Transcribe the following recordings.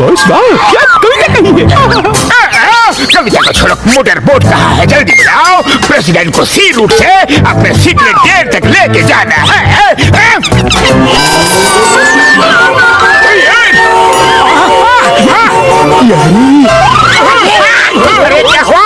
Boss वाह, क्या कविता कही है। कविता को छोड़ो, मोटर बोट कहाँ है? जल्दी बुलाओ। प्रेसिडेंट को सी रूट से अपने सीक्रेट गेट तक लेके जाना है। अरे क्या हुआ?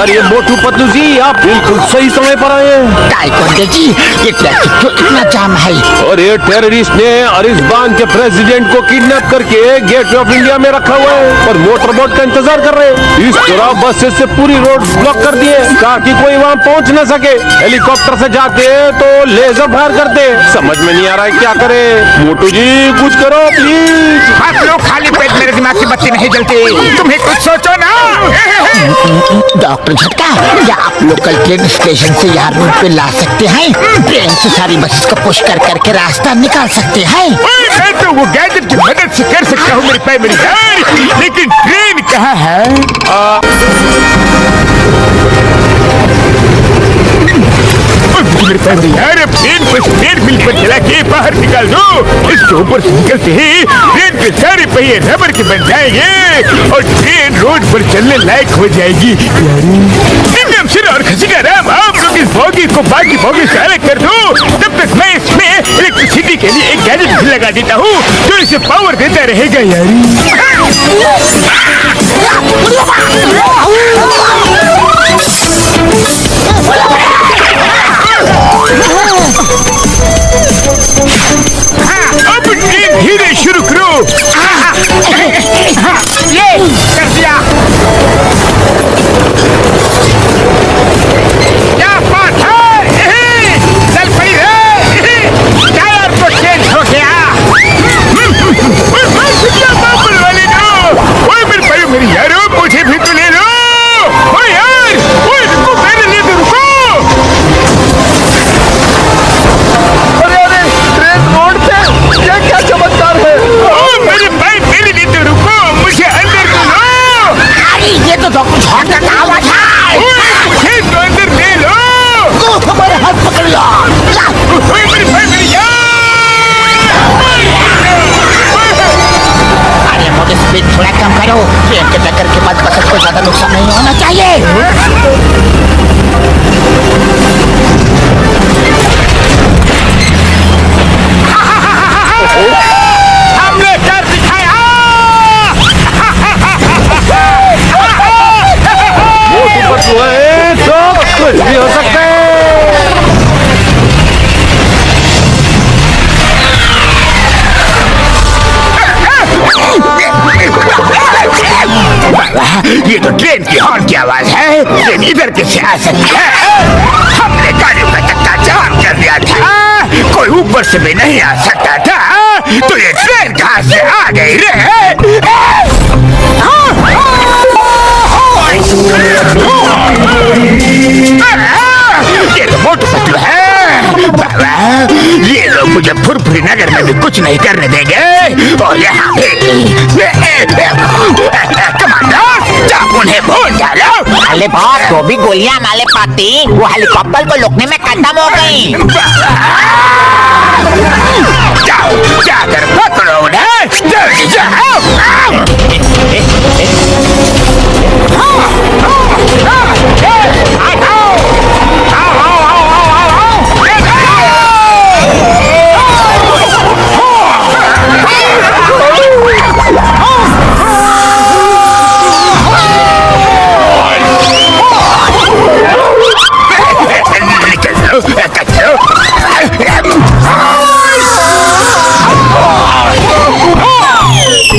अरे मोटू पतलू जी, आप बिल्कुल सही समय पर आए हैं। टाइकोंडे जी, ये ट्रैफिक क्यों इतना जाम है? और ये टेररिस्ट ने अरिस्बान के प्रेसिडेंट को किडनैप करके गेटवे ऑफ इंडिया में रखा हुआ है और मोटर बोट का इंतजार कर रहे हैं। इस तरह बसेस से पूरी रोड ब्लॉक कर दिए ताकि कोई वहाँ पहुँच न सके। हेलीकॉप्टर से जाते तो लेजर फायर करते। समझ में नहीं आ रहा है क्या करे। मोटू जी कुछ करो प्लीज। आप लोग खाली पेट मेरे दिमाग की बत्ती नहीं जलती, तुम्हें कुछ सोचो ना। डॉक्टर झटका, क्या आप लोकल ट्रेन स्टेशन से यहाँ रोड पे ला सकते हैं? ट्रेन से सारी बसेस को पुश कर करके रास्ता निकाल सकते हैं। मैं तो वो गैजेट की मदद से कर सकता हूँ मेरे प्राइमरी यार, लेकिन ट्रेन कहाँ है? मेरे प्राइमरी यार, ट्रेन को स्पीड बिल पर चला के बाहर निकाल दो। इसके ऊपर से निकलते ही ट्रेन के सारे पहिए रबर के बन जाएंगे और ट्रेन रोड पर चलने लायक हो जाएगी। एकदम सिर और खसी का राम, आप लोग इस बोगी को बाकी बोगी से अलग कर दो। तब तक मैं इसमें इलेक्ट्रिसिटी के लिए एक गैजेट भी लगा देता हूँ जो इसे पावर देता रहेगा यार। अब ट्रेन धीरे शुरू करो। ये कर दिया। क्या बात है? चल पड़ी रे। टायर तो चेंज हो गया। वाले दो। मेरे भाई मेरी यारो, मुझे भी तो ले लो। ओ यार, रुको, मेरे लिए तो रुको। रोड पे ये क्या चमत्कार है? मेरे भाई मेरे लिए तो रुको, मुझे अंदर तो लो। अरे ये तो डॉक्टर झटका का आवाज है। मुझे तो अंदर ले लो। हमारे हाथ पकड़ लो। मेरे भाई मेरी यार। अरे मोटे स्पीड थोड़ा कम करो। ट्रेन के टक्कर के बाद बस को ज्यादा नुकसान नहीं होना चाहिए। हमने कर दिखाया। मोटू पतलू है तो कुछ भी हो सकता है। ये तो ट्रेन की हॉर्न की आवाज है। ट्रेन इधर कैसे आ सकती है? हमने गाड़ियों का चक्का जाम कर दिया था, कोई ऊपर से भी नहीं आ सकता था। तो ये ट्रेन कहाँ से आ गई रे? ये तो मोटू पतलू है। ये लोग मुझे फुरफुरी नगर में भी कुछ नहीं करने देंगे। और यहाँ कमांडर, जाओ उन्हें भूल डालो। अरे बाप, तो भी गोलियां माले पाती, वो हेलीकॉप्टर को रोकने में खत्म हो गई। जाओ, जाकर पकड़ो उन्हें, जल्दी जाओ।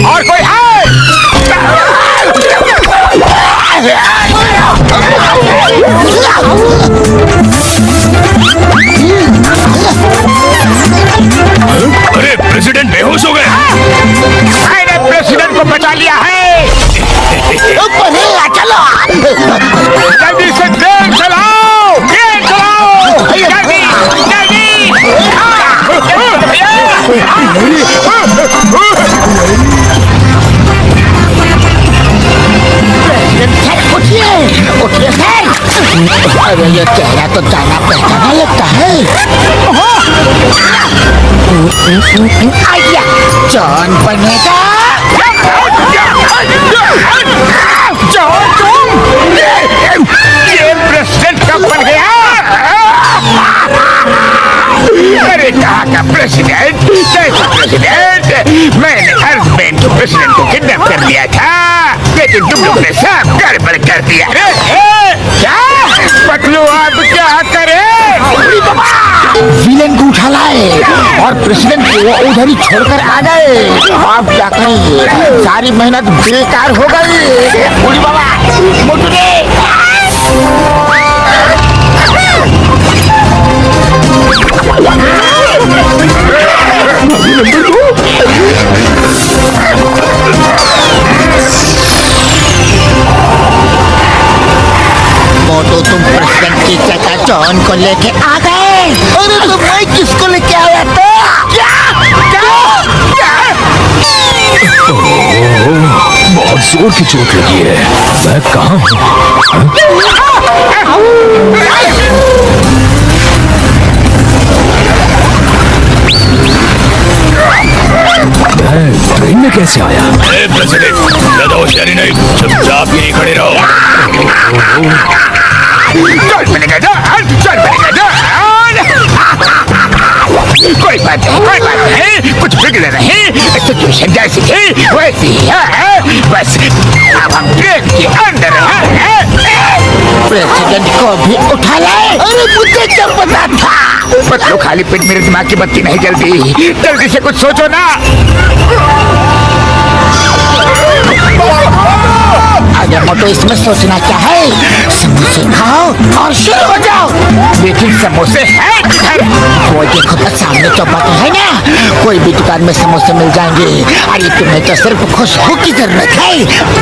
और कोई है? अरे प्रेसिडेंट बेहोश हो गए। मैंने प्रेसिडेंट को बचा लिया है। चलो जल्दी से ट्रेन चलाओ, ट्रेन चलाओ, जल्दी जल्दी। उठिए उठिए सर। अरे ये चेहरा तो जाना पहचाना लगता है। आइडिया जॉन बनेगा। जॉन तुम ये प्रेसिडेंट कब बन गया? अरे कहाँ का प्रेसिडेंट? कैसा प्रेसिडेंट? मैंने अर्जमैन के प्रेसिडेंट को किडनैप कर लिया था, लेकिन तुम लोग ने सब गड़बड़ कर दिया। क्या पतलू अब क्या करे? विलेन को उठा लाए और प्रेसिडेंट को वो उधर ही छोड़कर आ गए। अब क्या करेंगे? सारी मेहनत बेकार हो गई। उड़ी बाबा, मोटू रे। मोटू तुम प्रेसिडेंट की जगह जॉन को लेके आ गए। अरे तो मैं किसको लेके आया था? बहुत जोर की चोट लगी है। मैं कहाँ हूँ? मैं ट्रेन में कैसे आया? प्रेसिडेंट ज्यादा होशियारी नहीं, चुपचाप यहीं खड़े रहो। चल बनेगा जॉन, चल बनेगा जॉन। कोई बात नहीं, कुछ बिगड़ नहीं। सिचुएशन जैसी थी वैसी ही है, बस अब हम ट्रेन के अंदर हैं। प्रेसिडेंट को भी उठा लाए। अरे मुझे क्या पता था? पतलू खाली पेट मेरे दिमाग की बत्ती नहीं जलती, जल्दी से कुछ सोचो ना। अरे मोटो इसमें सोचना क्या है? समोसे खाओ और शुरू हो जाओ। लेकिन समोसे हैं किधर? वो देखो तो सामने चौपाटी है ना, कोई भी दुकान में समोसे मिल जाएंगे। अरे तुम्हें तो सिर्फ खुशबू की जरूरत है।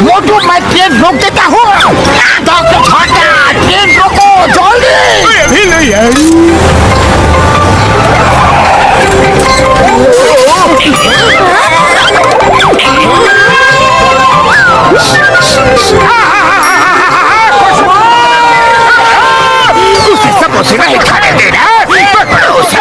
मोटू मैं ट्रेन रोक देता हूँ। ट्रेन रोको जल्दी। अभी नहीं है। उसे समोसे नहीं खाने देना, पकड़ो उसे।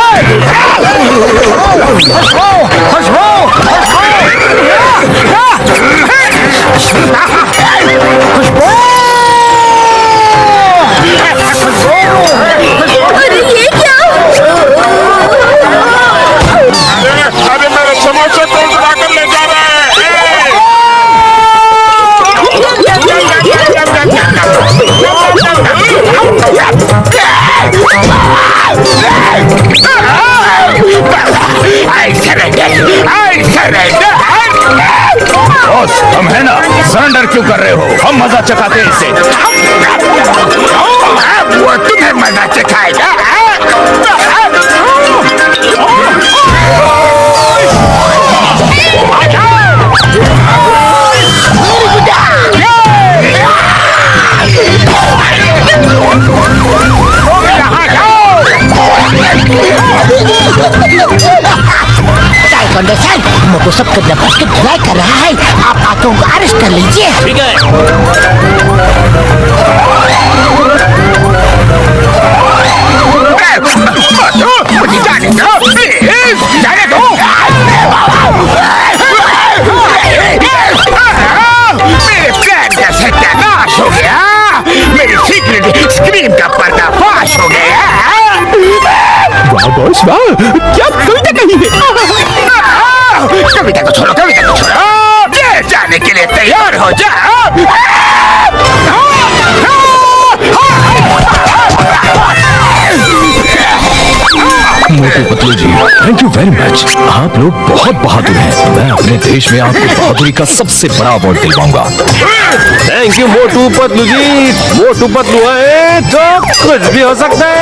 अरे ये क्या? अरे मेरे समोसे को उड़ा कर ले जा रहे हैं। बॉस, हम है ना, सरेंडर क्यों कर रहे हो? हम मजा चखाते हैं इससे। वो तुम्हें मजा चखाएगा। मोटू सब किडनैपर्स को ढुलाई कर रहा है। आप आके उनको अरेस्ट कर लीजिए। ठीक है। मुझे जाने दो, प्लीज जाने दो। मेरे प्लान का सत्यानाश हो गया। मेरी सीक्रेट स्क्रीन का पर्दाफाश हो गया। वाह बॉस वाह, क्या कविता कही है। कविता को छोड़ो, कविता को छोड़ो। ये जाने के लिए तैयार हो जाओ। मोटू पतलू जी, थैंक यू वेरी मच। आप लोग बहुत बहादुर हैं। मैं अपने देश में आपको बहादुरी का सबसे बड़ा award दिलवाऊंगा। Thank you Motu Patlu जी। मोटू पतलू है तो कुछ भी हो सकता है।